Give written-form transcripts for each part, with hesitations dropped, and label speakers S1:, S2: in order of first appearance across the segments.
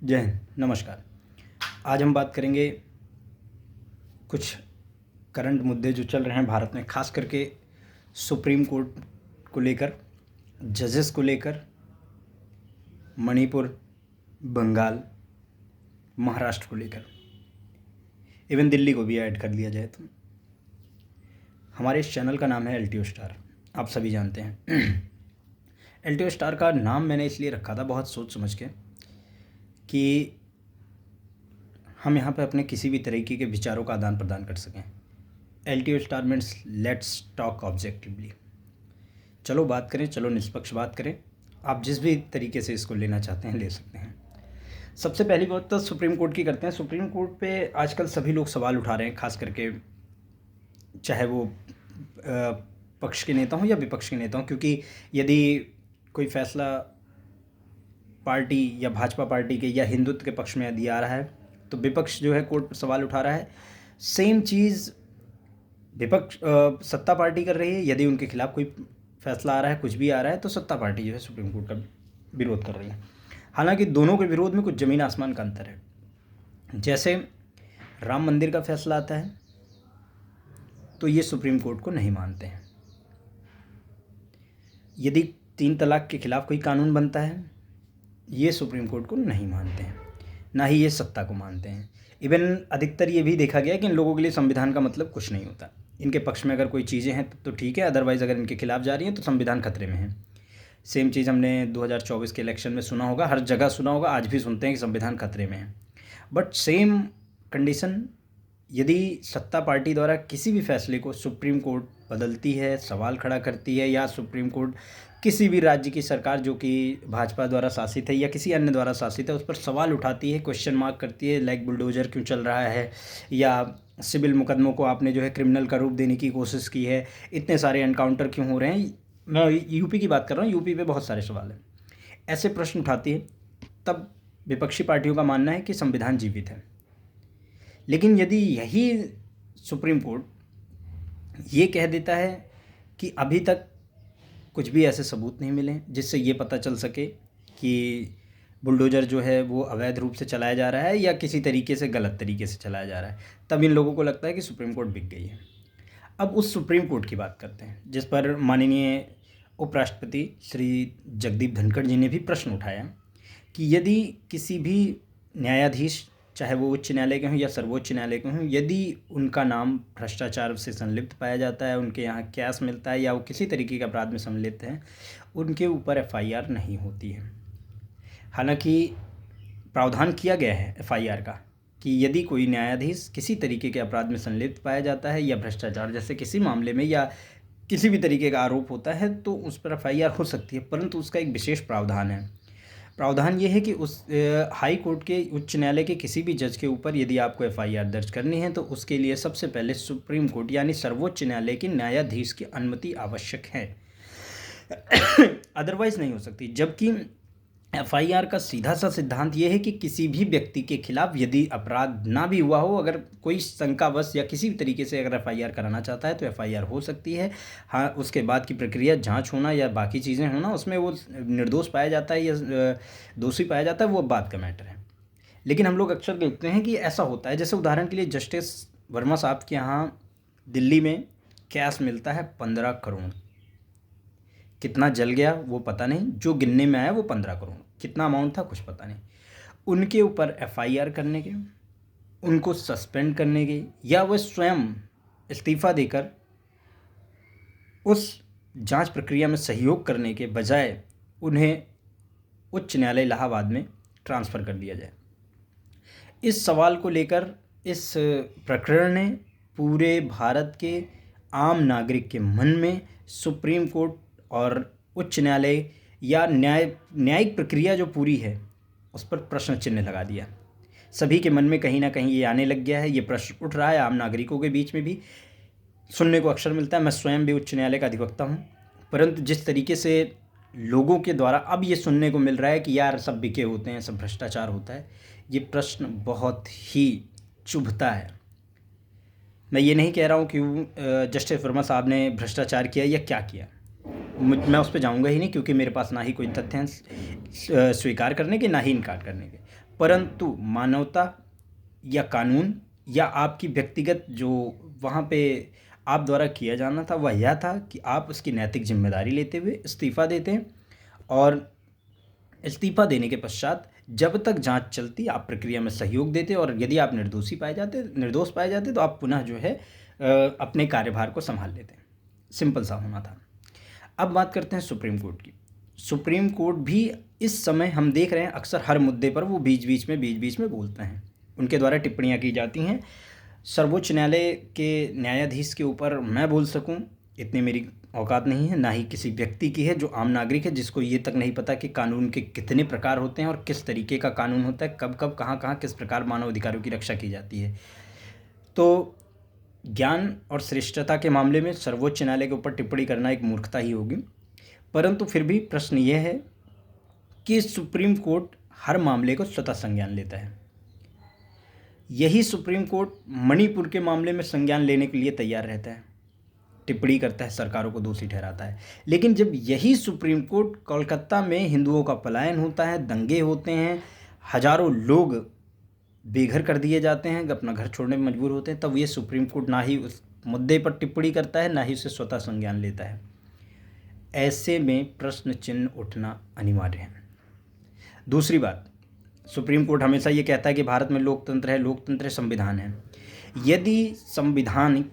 S1: जय हिंद, नमस्कार। आज हम बात करेंगे कुछ करंट मुद्दे जो चल रहे हैं भारत में, ख़ास करके सुप्रीम कोर्ट को लेकर, जजेस को लेकर, मणिपुर, बंगाल, महाराष्ट्र को लेकर, इवन दिल्ली को भी ऐड कर लिया जाए तो। हमारे इस चैनल का नाम है एलटीओ स्टार, आप सभी जानते हैं। एलटीओ स्टार का नाम मैंने इसलिए रखा था बहुत सोच समझ के कि हम यहाँ पर अपने किसी भी तरीके के विचारों का आदान प्रदान कर सकें। LTO star means let's talk objectively. चलो बात करें, चलो निष्पक्ष बात करें। आप जिस भी तरीके से इसको लेना चाहते हैं ले सकते हैं। सबसे पहली बात तो सुप्रीम कोर्ट की करते हैं। सुप्रीम कोर्ट पे आजकल सभी लोग सवाल उठा रहे हैं, खास करके चाहे वो पक्ष के नेता हों या विपक्ष के नेता हों, क्योंकि यदि कोई फैसला पार्टी या भाजपा पार्टी के या हिंदुत्व के पक्ष में यदि आ रहा है तो विपक्ष जो है कोर्ट पर सवाल उठा रहा है। सेम चीज़ विपक्ष सत्ता पार्टी कर रही है। यदि उनके खिलाफ कोई फैसला आ रहा है, कुछ भी आ रहा है, तो सत्ता पार्टी जो है सुप्रीम कोर्ट का विरोध कर रही है। हालांकि दोनों के विरोध में कुछ ज़मीन आसमान का अंतर है। जैसे राम मंदिर का फैसला आता है तो ये सुप्रीम कोर्ट को नहीं मानते हैं। यदि 3 तलाक के खिलाफ कोई कानून बनता है, ये सुप्रीम कोर्ट को नहीं मानते हैं, ना ही ये सत्ता को मानते हैं। इवन अधिकतर ये भी देखा गया कि इन लोगों के लिए संविधान का मतलब कुछ नहीं होता। इनके पक्ष में अगर कोई चीज़ें हैं तो ठीक है, अदरवाइज़ अगर इनके खिलाफ जा रही हैं तो संविधान खतरे में है। सेम चीज़ हमने 2024 के इलेक्शन में सुना होगा, हर जगह सुना होगा, आज भी सुनते हैं कि संविधान खतरे में है। बट सेम कंडीशन यदि सत्ता पार्टी द्वारा किसी भी फैसले को सुप्रीम कोर्ट बदलती है, सवाल खड़ा करती है, या सुप्रीम कोर्ट किसी भी राज्य की सरकार जो कि भाजपा द्वारा शासित है या किसी अन्य द्वारा शासित है उस पर सवाल उठाती है, क्वेश्चन मार्क करती है, लाइक बुलडोजर क्यों चल रहा है, या सिविल मुकदमों को आपने जो है क्रिमिनल का रूप देने की कोशिश की है, इतने सारे एनकाउंटर क्यों हो रहे हैं। मैं यूपी की बात कर रहा हूँ, यूपी पे बहुत सारे सवाल हैं, ऐसे प्रश्न उठाती है। तब विपक्षी पार्टियों का मानना है कि संविधान जीवित है। लेकिन यदि यही सुप्रीम कोर्ट ये कह देता है कि अभी तक कुछ भी ऐसे सबूत नहीं मिले जिससे ये पता चल सके कि बुलडोज़र जो है वो अवैध रूप से चलाया जा रहा है या किसी तरीके से गलत तरीके से चलाया जा रहा है, तब इन लोगों को लगता है कि सुप्रीम कोर्ट बिक गई है। अब उस सुप्रीम कोर्ट की बात करते हैं जिस पर माननीय उपराष्ट्रपति श्री जगदीप धनखड़ जी ने भी प्रश्न उठाया कि यदि किसी भी न्यायाधीश, चाहे वो उच्च न्यायालय के हों या सर्वोच्च न्यायालय के हों, यदि उनका नाम भ्रष्टाचार से संलिप्त पाया जाता है, उनके यहाँ कैश मिलता है या वो किसी तरीके के अपराध में संलिप्त हैं, उनके ऊपर एफआईआर नहीं होती है। हालांकि प्रावधान किया गया है एफआईआर का कि यदि कोई न्यायाधीश किसी तरीके के अपराध में संलिप्त पाया जाता है या भ्रष्टाचार जैसे किसी मामले में या किसी भी तरीके का आरोप होता है तो उस पर एफआईआर हो सकती है, परंतु उसका एक विशेष प्रावधान है। प्रावधान ये है कि उस हाई कोर्ट के, उच्च न्यायालय के किसी भी जज के ऊपर यदि आपको एफआईआर दर्ज करनी है तो उसके लिए सबसे पहले सुप्रीम कोर्ट यानी सर्वोच्च न्यायालय के न्यायाधीश की अनुमति आवश्यक है। अदरवाइज़ नहीं हो सकती। जबकि एफआईआर का सीधा सा सिद्धांत ये है कि किसी भी व्यक्ति के खिलाफ यदि अपराध ना भी हुआ हो, अगर कोई शंकावश या किसी भी तरीके से अगर एफआईआर कराना चाहता है तो एफआईआर हो सकती है। हाँ, उसके बाद की प्रक्रिया जांच होना या बाकी चीज़ें होना, उसमें वो निर्दोष पाया जाता है या दोषी पाया जाता है, वो बात का मैटर है। लेकिन हम लोग अक्सर देखते हैं कि ऐसा होता है, जैसे उदाहरण के लिए जस्टिस वर्मा साहब के यहाँ दिल्ली में कैश मिलता है 15 करोड़। कितना जल गया वो पता नहीं, जो गिनने में आया वो 15 करोड़, कितना अमाउंट था कुछ पता नहीं। उनके ऊपर एफआईआर करने के, उनको सस्पेंड करने के, या वह स्वयं इस्तीफ़ा देकर उस जांच प्रक्रिया में सहयोग करने के बजाय उन्हें उच्च न्यायालय इलाहाबाद में ट्रांसफ़र कर दिया जाए। इस सवाल को लेकर इस प्रकरण ने पूरे भारत के आम नागरिक के मन में सुप्रीम कोर्ट और उच्च न्यायालय या न्यायिक प्रक्रिया जो पूरी है उस पर प्रश्न चिन्ह लगा दिया। सभी के मन में कहीं ना कहीं ये आने लग गया है, ये प्रश्न उठ रहा है। आम नागरिकों के बीच में भी सुनने को अक्सर मिलता है। मैं स्वयं भी उच्च न्यायालय का अधिवक्ता हूँ, परंतु जिस तरीके से लोगों के द्वारा अब ये सुनने को मिल रहा है कि यार सब बिके होते हैं, सब भ्रष्टाचार होता है, ये प्रश्न बहुत ही चुभता है। मैं ये नहीं कह रहा हूँ कि जस्टिस वर्मा साहब ने भ्रष्टाचार किया या क्या किया, मैं उस पर जाऊंगा ही नहीं, क्योंकि मेरे पास ना ही कोई तथ्य हैं स्वीकार करने के, ना ही इनकार करने के। परंतु मानवता या कानून या आपकी व्यक्तिगत जो वहाँ पे आप द्वारा किया जाना था वह यह था कि आप उसकी नैतिक जिम्मेदारी लेते हुए इस्तीफ़ा देते हैं, और इस्तीफ़ा देने के पश्चात जब तक जांच चलती आप प्रक्रिया में सहयोग देते, और यदि आप निर्दोष पाए जाते तो आप पुनः जो है अपने कार्यभार को संभाल लेते हैं। सिंपल सा होना था। अब बात करते हैं सुप्रीम कोर्ट की। सुप्रीम कोर्ट भी इस समय हम देख रहे हैं अक्सर हर मुद्दे पर वो बीच बीच में बोलते हैं, उनके द्वारा टिप्पणियाँ की जाती हैं। सर्वोच्च न्यायालय के न्यायाधीश के ऊपर मैं बोल सकूं इतनी मेरी औकात नहीं है, ना ही किसी व्यक्ति की है जो आम नागरिक है, जिसको ये तक नहीं पता कि कानून के कितने प्रकार होते हैं और किस तरीके का कानून होता है, कब कब कहाँ कहाँ किस प्रकार मानव अधिकारों की रक्षा की जाती है। तो ज्ञान और श्रेष्ठता के मामले में सर्वोच्च न्यायालय के ऊपर टिप्पणी करना एक मूर्खता ही होगी। परंतु फिर भी प्रश्न यह है कि सुप्रीम कोर्ट हर मामले को स्वतः संज्ञान लेता है। यही सुप्रीम कोर्ट मणिपुर के मामले में संज्ञान लेने के लिए तैयार रहता है, टिप्पणी करता है, सरकारों को दोषी ठहराता है। लेकिन जब यही सुप्रीम कोर्ट कोलकाता में हिंदुओं का पलायन होता है, दंगे होते हैं, हजारों लोग बेघर कर दिए जाते हैं, अपना घर छोड़ने में मजबूर होते हैं, तब ये सुप्रीम कोर्ट ना ही उस मुद्दे पर टिप्पणी करता है, ना ही उसे स्वतः संज्ञान लेता है। ऐसे में प्रश्न चिन्ह उठना अनिवार्य है। दूसरी बात, सुप्रीम कोर्ट हमेशा ये कहता है कि भारत में लोकतंत्र है, लोकतंत्र है, संविधान है। यदि संवैधानिक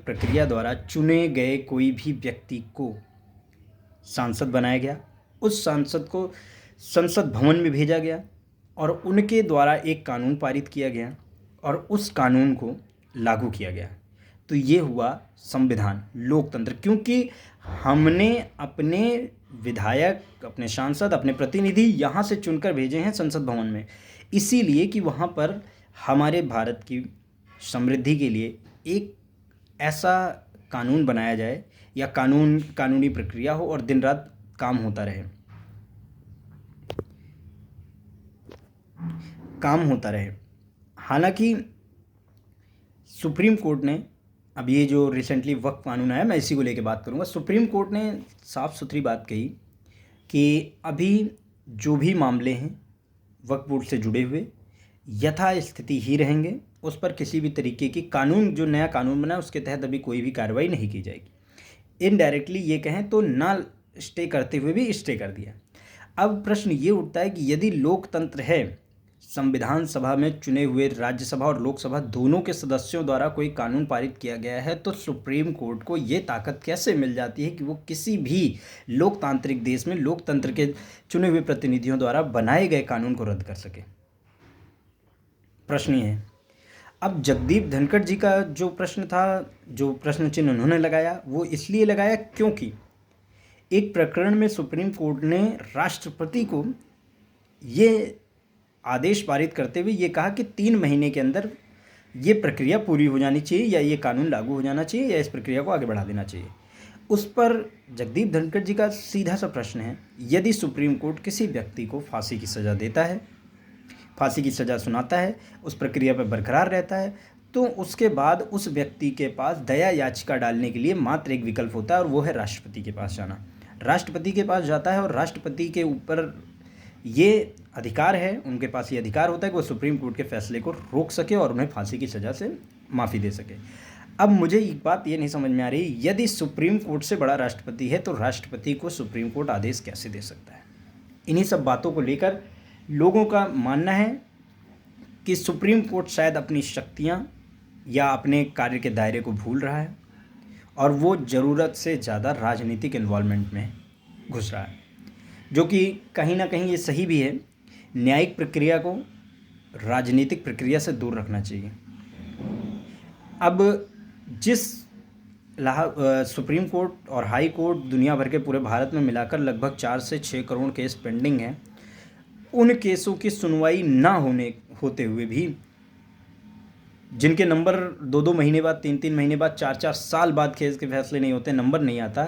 S1: प्रक्रिया द्वारा चुने गए कोई भी व्यक्ति को सांसद बनाया गया, उस सांसद को संसद भवन में भेजा गया और उनके द्वारा एक कानून पारित किया गया और उस कानून को लागू किया गया, तो ये हुआ संविधान, लोकतंत्र। क्योंकि हमने अपने विधायक, अपने सांसद, अपने प्रतिनिधि यहाँ से चुनकर भेजे हैं संसद भवन में, इसीलिए कि वहाँ पर हमारे भारत की समृद्धि के लिए एक ऐसा कानून बनाया जाए या कानूनी प्रक्रिया हो और दिन रात काम होता रहे। हालांकि सुप्रीम कोर्ट ने, अब ये जो रिसेंटली वक्फ कानून आया, मैं इसी को लेकर बात करूँगा। सुप्रीम कोर्ट ने साफ सुथरी बात कही कि अभी जो भी मामले हैं वक्फ बोर्ड से जुड़े हुए यथास्थिति ही रहेंगे, उस पर किसी भी तरीके की जो नया कानून बना है उसके तहत अभी कोई भी कार्रवाई नहीं की जाएगी। इनडायरेक्टली ये कहें तो ना स्टे करते हुए भी स्टे कर दिया। अब प्रश्न ये उठता है कि यदि लोकतंत्र है, संविधान सभा में चुने हुए राज्यसभा और लोकसभा दोनों के सदस्यों द्वारा कोई कानून पारित किया गया है, तो सुप्रीम कोर्ट को ये ताकत कैसे मिल जाती है कि वो किसी भी लोकतांत्रिक देश में लोकतंत्र के चुने हुए प्रतिनिधियों द्वारा बनाए गए कानून को रद्द कर सके? प्रश्न ये है। अब जगदीप धनखड़ जी का जो प्रश्न था, जो प्रश्न चिन्ह उन्होंने लगाया, वो इसलिए लगाया क्योंकि एक प्रकरण में सुप्रीम कोर्ट ने राष्ट्रपति को ये आदेश पारित करते हुए ये कहा कि 3 महीने के अंदर ये प्रक्रिया पूरी हो जानी चाहिए, या ये कानून लागू हो जाना चाहिए, या इस प्रक्रिया को आगे बढ़ा देना चाहिए। उस पर जगदीप धनखड़ जी का सीधा सा प्रश्न है, यदि सुप्रीम कोर्ट किसी व्यक्ति को फांसी की सज़ा देता है, फांसी की सज़ा सुनाता है, उस प्रक्रिया पर बरकरार रहता है, तो उसके बाद उस व्यक्ति के पास दया याचिका डालने के लिए मात्र एक विकल्प होता है, और वो है राष्ट्रपति के पास जाना। राष्ट्रपति के पास जाता है और राष्ट्रपति के ऊपर ये अधिकार है, उनके पास ये अधिकार होता है कि वो सुप्रीम कोर्ट के फैसले को रोक सके और उन्हें फांसी की सज़ा से माफ़ी दे सके। अब मुझे एक बात ये नहीं समझ में आ रही, यदि सुप्रीम कोर्ट से बड़ा राष्ट्रपति है तो राष्ट्रपति को सुप्रीम कोर्ट आदेश कैसे दे सकता है? इन्हीं सब बातों को लेकर लोगों का मानना है कि सुप्रीम कोर्ट शायद अपनी शक्तियाँ या अपने कार्य के दायरे को भूल रहा है और वो ज़रूरत से ज़्यादा राजनीतिक इन्वॉल्वमेंट में घुस रहा है, जो कि कहीं ना कहीं ये सही भी है। न्यायिक प्रक्रिया को राजनीतिक प्रक्रिया से दूर रखना चाहिए। अब जिस सुप्रीम कोर्ट और हाई कोर्ट दुनिया भर के पूरे भारत में मिलाकर लगभग 4 से 6 करोड़ केस पेंडिंग हैं, उन केसों की सुनवाई ना होते हुए भी, जिनके नंबर 2-2 महीने बाद, 3-3 महीने बाद, 4-4 साल बाद केस के फैसले नहीं होते, नंबर नहीं आता,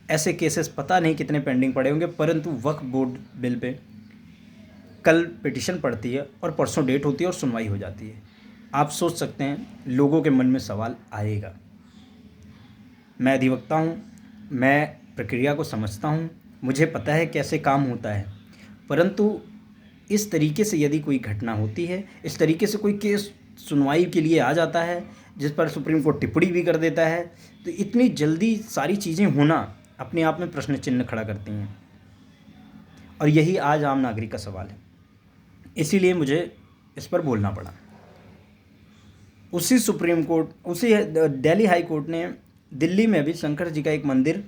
S1: ऐसे केसेस पता नहीं कितने पेंडिंग पड़े होंगे। परंतु वक्फ बोर्ड बिल पे कल पिटिशन पड़ती है और परसों डेट होती है और सुनवाई हो जाती है। आप सोच सकते हैं लोगों के मन में सवाल आएगा। मैं अधिवक्ता हूँ, मैं प्रक्रिया को समझता हूँ, मुझे पता है कैसे काम होता है, परंतु इस तरीके से यदि कोई घटना होती है, इस तरीके से कोई केस सुनवाई के लिए आ जाता है जिस पर सुप्रीम कोर्ट टिप्पणी भी कर देता है, तो इतनी जल्दी सारी चीज़ें होना अपने आप में प्रश्न चिन्ह खड़ा करती हैं। और यही आज आम नागरिक का सवाल है, इसीलिए मुझे इस पर बोलना पड़ा। उसी दिल्ली हाई कोर्ट ने दिल्ली में भी शंकर जी का एक मंदिर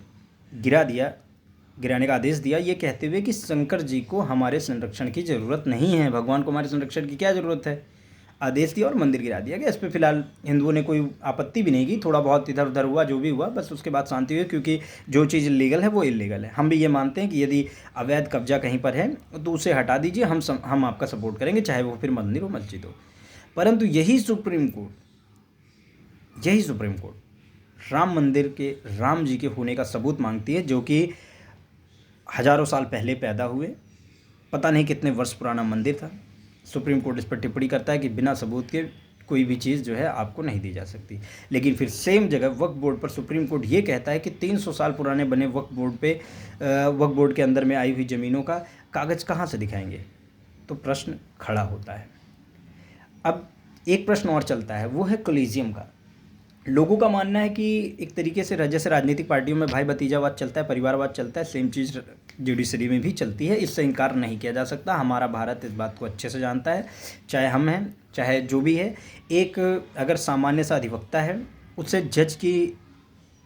S1: गिराने का आदेश दिया, ये कहते हुए कि शंकर जी को हमारे संरक्षण की ज़रूरत नहीं है, भगवान को हमारे संरक्षण की क्या ज़रूरत है। आदेश दिया और मंदिर गिरा दिया गया। इस पर फिलहाल हिंदुओं ने कोई आपत्ति भी नहीं की, थोड़ा बहुत इधर उधर हुआ, जो भी हुआ, बस उसके बाद शांति हुई, क्योंकि जो चीज़ इलीगल है वो इलीगल है। हम भी ये मानते हैं कि यदि अवैध कब्जा कहीं पर है तो उसे हटा दीजिए, हम आपका सपोर्ट करेंगे, चाहे वो फिर मंदिर हो मस्जिद हो। परंतु यही सुप्रीम कोर्ट राम मंदिर के, राम जी के होने का सबूत मांगती है, जो कि हज़ारों साल पहले पैदा हुए, पता नहीं कितने वर्ष पुराना मंदिर था। सुप्रीम कोर्ट इस पर टिप्पणी करता है कि बिना सबूत के कोई भी चीज़ जो है आपको नहीं दी जा सकती। लेकिन फिर सेम जगह वक्फ बोर्ड पर सुप्रीम कोर्ट ये कहता है कि 300 साल पुराने बने वक्फ बोर्ड के अंदर में आई हुई ज़मीनों का कागज़ कहाँ से दिखाएंगे। तो प्रश्न खड़ा होता है। अब एक प्रश्न और चलता है, वो है कोलिजियम का। लोगों का मानना है कि एक तरीके से जैसे राजनीतिक पार्टियों में भाई भतीजावाद चलता है, परिवारवाद चलता है, सेम चीज़ जुडिशरी में भी चलती है। इससे इनकार नहीं किया जा सकता। हमारा भारत इस बात को अच्छे से जानता है, चाहे हम हैं चाहे जो भी है। एक अगर सामान्य सा अधिवक्ता है, उससे जज की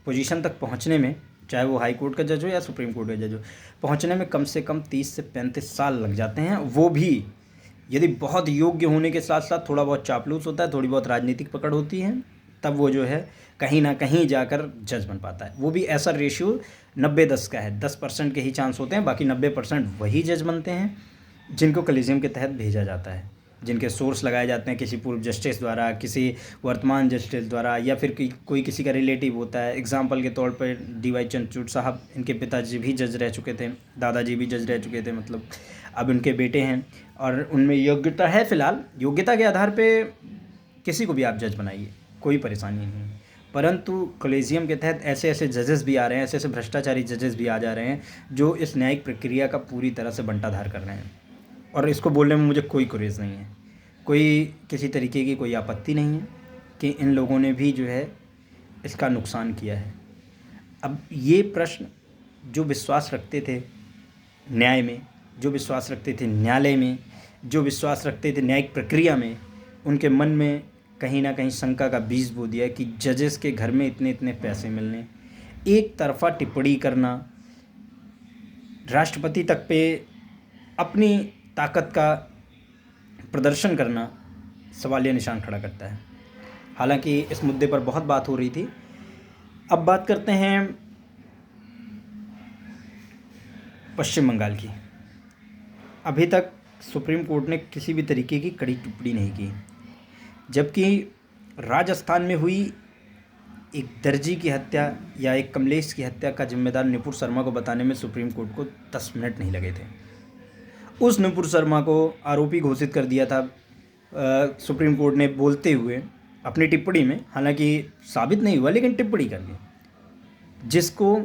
S1: पोजीशन तक पहुंचने में, चाहे वो हाई कोर्ट का जज हो या सुप्रीम कोर्ट का जज हो, पहुंचने में कम से कम 30 से 35 साल लग जाते हैं। वो भी यदि बहुत योग्य होने के साथ साथ थोड़ा बहुत चापलूस होता है, थोड़ी बहुत राजनीतिक पकड़ होती है, तब वो जो है कहीं ना कहीं जाकर जज बन पाता है। वो भी ऐसा रेशियो 90-10 का है, 10% के ही चांस होते हैं, बाकी 90% वही जज बनते हैं जिनको कोलिजियम के तहत भेजा जाता है, जिनके सोर्स लगाए जाते हैं किसी पूर्व जस्टिस द्वारा, किसी वर्तमान जस्टिस द्वारा, या फिर कोई किसी का रिलेटिव होता है। एग्जाम्पल के तौर पर DY चंद्रचूड़ साहब, इनके पिताजी भी जज रह चुके थे, दादाजी भी जज रह चुके थे, मतलब अब उनके बेटे हैं और उनमें योग्यता है। फ़िलहाल योग्यता के आधार पे किसी को भी आप जज बनाइए, कोई परेशानी नहीं है। परंतु कोलिजियम के तहत ऐसे ऐसे जजेस भी आ रहे हैं, ऐसे ऐसे भ्रष्टाचारी जजेस भी आ जा रहे हैं जो इस न्यायिक प्रक्रिया का पूरी तरह से बंटाधार कर रहे हैं। और इसको बोलने में मुझे कोई गुरेज नहीं है, कोई किसी तरीके की कोई आपत्ति नहीं है कि इन लोगों ने भी जो है इसका नुकसान किया है। अब ये प्रश्न जो विश्वास रखते थे न्याय में, जो विश्वास रखते थे न्यायालय में, जो विश्वास रखते थे न्यायिक प्रक्रिया में, उनके मन में कहीं ना कहीं शंका का बीज बो दिया कि जजेस के घर में इतने इतने पैसे मिलने, एक तरफा टिप्पणी करना, राष्ट्रपति तक पे अपनी ताकत का प्रदर्शन करना सवालिया निशान खड़ा करता है। हालांकि इस मुद्दे पर बहुत बात हो रही थी। अब बात करते हैं पश्चिम बंगाल की। अभी तक सुप्रीम कोर्ट ने किसी भी तरीके की कड़ी टिप्पणी नहीं की, जबकि राजस्थान में हुई एक दर्जी की हत्या या एक कमलेश की हत्या का जिम्मेदार नुपुर शर्मा को बताने में सुप्रीम कोर्ट को 10 मिनट नहीं लगे थे। उस नुपुर शर्मा को आरोपी घोषित कर दिया था सुप्रीम कोर्ट ने, बोलते हुए अपनी टिप्पणी में, हालांकि साबित नहीं हुआ लेकिन टिप्पणी कर दी, जिसको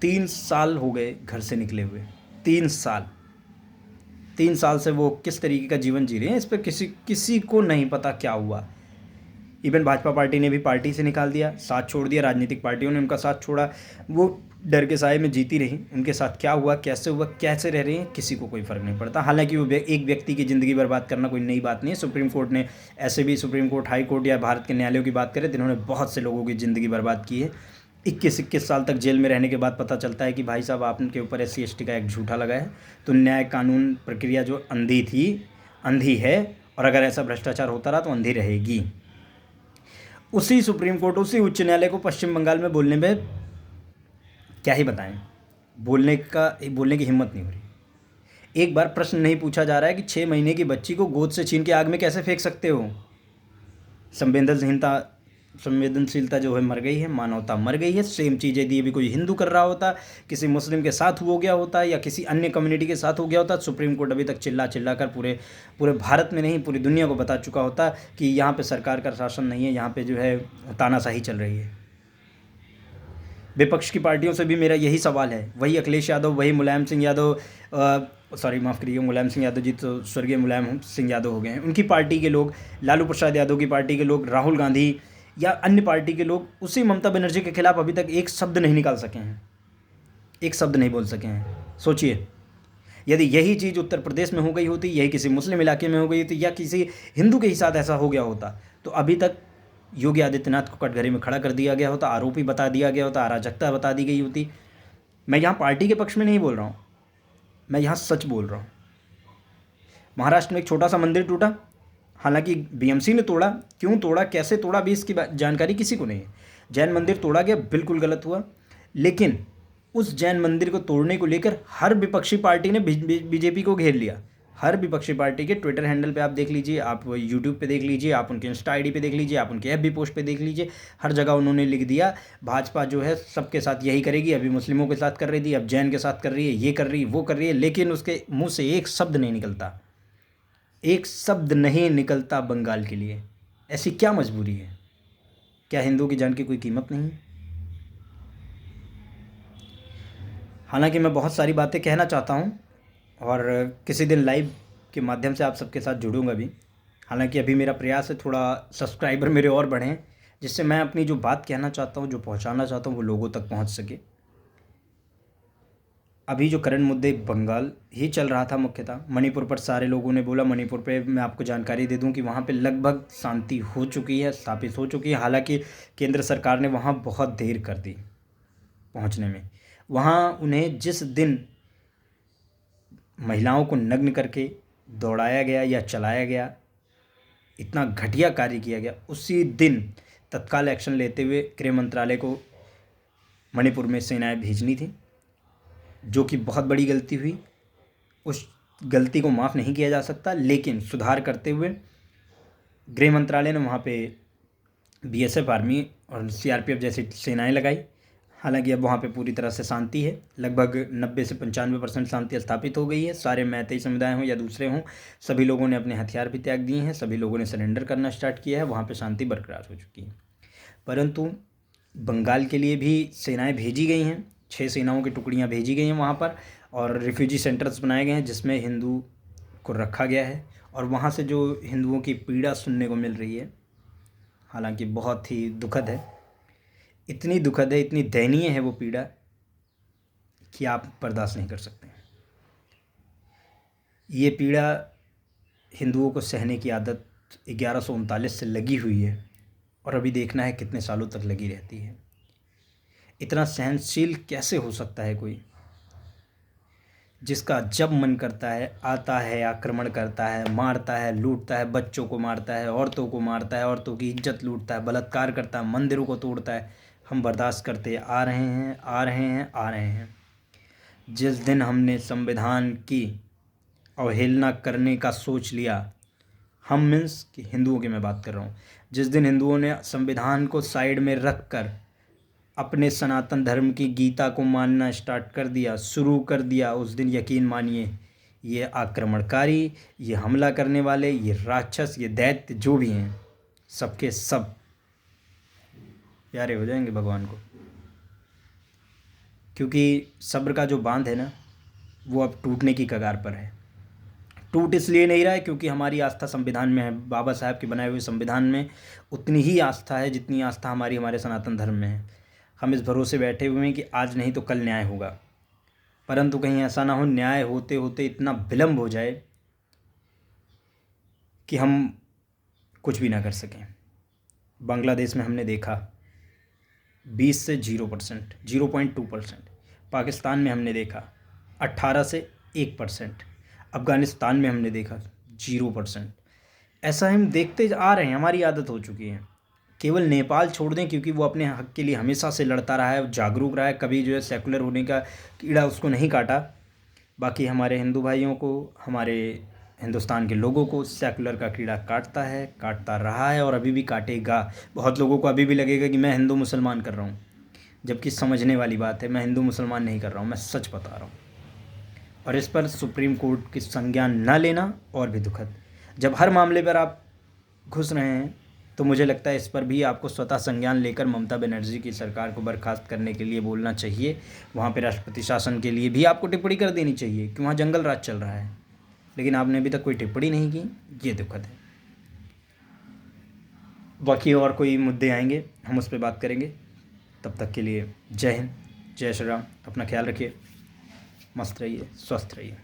S1: 3 साल हो गए घर से निकले हुए। 3 साल से वो किस तरीके का जीवन जी रहे हैं, इस पर किसी को नहीं पता क्या हुआ। इवन भाजपा पार्टी ने भी पार्टी से निकाल दिया, साथ छोड़ दिया, राजनीतिक पार्टियों ने उनका साथ छोड़ा, वो डर के साए में जीती रही। उनके साथ क्या हुआ, कैसे रह रही हैं, किसी को कोई फ़र्क नहीं पड़ता। हालांकि वो एक व्यक्ति की ज़िंदगी बर्बाद करना कोई नई बात नहीं है। सुप्रीम कोर्ट ने ऐसे भी, सुप्रीम कोर्ट, हाई कोर्ट या भारत के न्यायालयों की बात करें, जिन्होंने बहुत से लोगों की ज़िंदगी बर्बाद की है। 21 साल तक जेल में रहने के बाद पता चलता है कि भाई साहब आपके ऊपर SC/ST का एक झूठा लगा है। तो न्याय कानून प्रक्रिया जो अंधी है, और अगर ऐसा भ्रष्टाचार होता रहा तो अंधी रहेगी। उसी सुप्रीम कोर्ट, उसी उच्च न्यायालय को पश्चिम बंगाल में बोलने में क्या ही बताएं, बोलने की हिम्मत नहीं हो रही। एक बार प्रश्न नहीं पूछा जा रहा है कि 6 महीने की बच्ची को गोद से छीन के आग में कैसे फेंक सकते हो। संवेदनशीलता जो है मर गई है, मानवता मर गई है। सेम चीज़ यदि भी कोई हिंदू कर रहा होता, किसी मुस्लिम के साथ हो गया होता या किसी अन्य कम्युनिटी के साथ हो गया होता, सुप्रीम कोर्ट अभी तक चिल्ला कर पूरे भारत में नहीं पूरी दुनिया को बता चुका होता कि यहाँ पे सरकार का शासन नहीं है, यहाँ पे जो है तानाशाही चल रही है। विपक्ष की पार्टियों से भी मेरा यही सवाल है, वही अखिलेश यादव, वही मुलायम सिंह यादव, सॉरी माफ़ करिए, मुलायम सिंह यादव जी तो स्वर्गीय मुलायम सिंह यादव हो गए हैं, उनकी पार्टी के लोग, लालू प्रसाद यादव की पार्टी के लोग, राहुल गांधी या अन्य पार्टी के लोग उसी ममता बनर्जी के खिलाफ अभी तक एक शब्द नहीं निकाल सके हैं, एक शब्द नहीं बोल सके हैं। सोचिए, यदि यही चीज़ उत्तर प्रदेश में हो गई होती, यही किसी मुस्लिम इलाके में हो गई होती, या किसी हिंदू के ही साथ ऐसा हो गया होता, तो अभी तक योगी आदित्यनाथ को कटघरे में खड़ा कर दिया गया होता, आरोपी बता दिया गया होता, अराजकता बता दी गई होती। मैं यहाँ पार्टी के पक्ष में नहीं बोल रहा हूँ, मैं यहाँ सच बोल रहा हूँ। महाराष्ट्र में एक छोटा सा मंदिर टूटा, हालांकि बीएमसी ने तोड़ा, क्यों तोड़ा, कैसे तोड़ा, अभी इसकी जानकारी किसी को नहीं है। जैन मंदिर तोड़ा गया, बिल्कुल गलत हुआ, लेकिन उस जैन मंदिर को तोड़ने को लेकर हर विपक्षी पार्टी ने बीजेपी को घेर लिया। हर विपक्षी पार्टी के ट्विटर हैंडल पे आप देख लीजिए, आप यूट्यूब पे देख लीजिए, आप उनके इंस्टा आईडी पे देख लीजिए, आप उनके एफबी पोस्ट पे देख लीजिए, हर जगह उन्होंने लिख दिया भाजपा जो है सबके साथ यही करेगी, अभी मुस्लिमों के साथ कर रही थी, अब जैन के साथ कर रही है, ये कर रही है, वो कर रही है, लेकिन उसके मुँह से एक शब्द नहीं निकलता, एक शब्द नहीं निकलता बंगाल के लिए। ऐसी क्या मजबूरी है? क्या हिंदुओं की जान की कोई कीमत नहीं है? हालांकि मैं बहुत सारी बातें कहना चाहता हूं और किसी दिन लाइव के माध्यम से आप सबके साथ जुड़ूंगा भी। हालांकि अभी मेरा प्रयास है थोड़ा सब्सक्राइबर मेरे और बढ़ें, जिससे मैं अपनी जो बात कहना चाहता हूं, जो पहुंचाना चाहता हूं, वो लोगों तक पहुंच सके। अभी जो करंट मुद्दे बंगाल ही चल रहा था मुख्यतः, मणिपुर पर सारे लोगों ने बोला, मणिपुर पे मैं आपको जानकारी दे दूं कि वहाँ पे लगभग शांति हो चुकी है, स्थापित हो चुकी है। हालांकि केंद्र सरकार ने वहाँ बहुत देर कर दी पहुँचने में। वहाँ उन्हें जिस दिन महिलाओं को नग्न करके दौड़ाया गया या चलाया गया, इतना घटिया कार्य किया गया, उसी दिन तत्काल एक्शन लेते हुए गृह मंत्रालय को मणिपुर में सेनाएं भेजनी थी, जो कि बहुत बड़ी गलती हुई। उस गलती को माफ़ नहीं किया जा सकता, लेकिन सुधार करते हुए गृह मंत्रालय ने वहाँ पे बीएसएफ, आर्मी और सीआरपीएफ जैसी सेनाएं लगाई। हालांकि अब वहाँ पे पूरी तरह से शांति है, लगभग 90 से 95% शांति स्थापित हो गई है। सारे मैतेई समुदाय हों या दूसरे हों, सभी लोगों ने अपने हथियार भी त्याग दिए हैं, सभी लोगों ने सरेंडर करना स्टार्ट किया है, वहाँ पे शांति बरकरार हो चुकी है। परंतु बंगाल के लिए भी सेनाएँ भेजी गई हैं, 6 सेनाओं की टुकड़ियाँ भेजी गई हैं वहाँ पर, और रिफ्यूजी सेंटर्स बनाए गए हैं जिसमें हिंदू को रखा गया है। और वहाँ से जो हिंदुओं की पीड़ा सुनने को मिल रही है, हालांकि बहुत ही दुखद है, इतनी दुखद है, इतनी दयनीय है वो पीड़ा कि आप बर्दाश्त नहीं कर सकते। ये पीड़ा हिंदुओं को सहने की आदत 1139 से लगी हुई है, और अभी देखना है कितने सालों तक लगी रहती है। इतना सहनशील कैसे हो सकता है कोई, जिसका जब मन करता है आता है, आक्रमण करता है, मारता है, लूटता है, बच्चों को मारता है, औरतों को मारता है, औरतों की इज्जत लूटता है, बलात्कार करता है, मंदिरों को तोड़ता है। हम बर्दाश्त करते आ रहे हैं, आ रहे हैं, आ रहे हैं। जिस दिन हमने संविधान की अवहेलना करने का सोच लिया, हम मीन्स कि हिंदुओं की मैं बात कर रहा हूँ, जिस दिन हिंदुओं ने संविधान को साइड में रख कर अपने सनातन धर्म की गीता को मानना स्टार्ट कर दिया, शुरू कर दिया, उस दिन यकीन मानिए ये आक्रमणकारी, ये हमला करने वाले, ये राक्षस, ये दैत्य जो भी हैं, सबके सब प्यारे हो जाएंगे भगवान को। क्योंकि सब्र का जो बांध है ना, वो अब टूटने की कगार पर है। टूट इसलिए नहीं रहा है क्योंकि हमारी आस्था संविधान में है, बाबा साहब के बनाए हुए संविधान में उतनी ही आस्था है जितनी आस्था हमारी हमारे सनातन धर्म में है। हम इस भरोसे बैठे हुए हैं कि आज नहीं तो कल न्याय होगा, परंतु कहीं ऐसा ना हो न्याय होते होते इतना विलम्ब हो जाए कि हम कुछ भी ना कर सकें। बांग्लादेश में हमने देखा 20 से 0%, 0.2%। पाकिस्तान में हमने देखा 18 से 1%। अफ़गानिस्तान में हमने देखा 0%। ऐसा हम देखते आ रहे हैं, हमारी आदत हो चुकी है। केवल नेपाल छोड़ दें, क्योंकि वो अपने हक के लिए हमेशा से लड़ता रहा है, जागरूक रहा है, कभी जो है सेकुलर होने का कीड़ा उसको नहीं काटा। बाकी हमारे हिंदू भाइयों को, हमारे हिंदुस्तान के लोगों को सेकुलर का कीड़ा काटता है, काटता रहा है और अभी भी काटेगा। बहुत लोगों को अभी भी लगेगा कि मैं हिंदू मुसलमान कर रहा हूँ, जबकि समझने वाली बात है, मैं हिंदू मुसलमान नहीं कर रहा हूँ, मैं सच बता रहा हूँ। और इस पर सुप्रीम कोर्ट की संज्ञान न लेना और भी दुखद। जब हर मामले पर आप घुस रहे हैं तो मुझे लगता है इस पर भी आपको स्वतः संज्ञान लेकर ममता बनर्जी की सरकार को बर्खास्त करने के लिए बोलना चाहिए। वहाँ पे राष्ट्रपति शासन के लिए भी आपको टिप्पणी कर देनी चाहिए कि वहाँ जंगल राज चल रहा है, लेकिन आपने अभी तक कोई टिप्पणी नहीं की, ये दुखद है। बाकी और कोई मुद्दे आएंगे हम उस पर बात करेंगे। तब तक के लिए जय हिंद, जय श्री राम। अपना ख्याल रखिए, मस्त रहिए, स्वस्थ रहिए।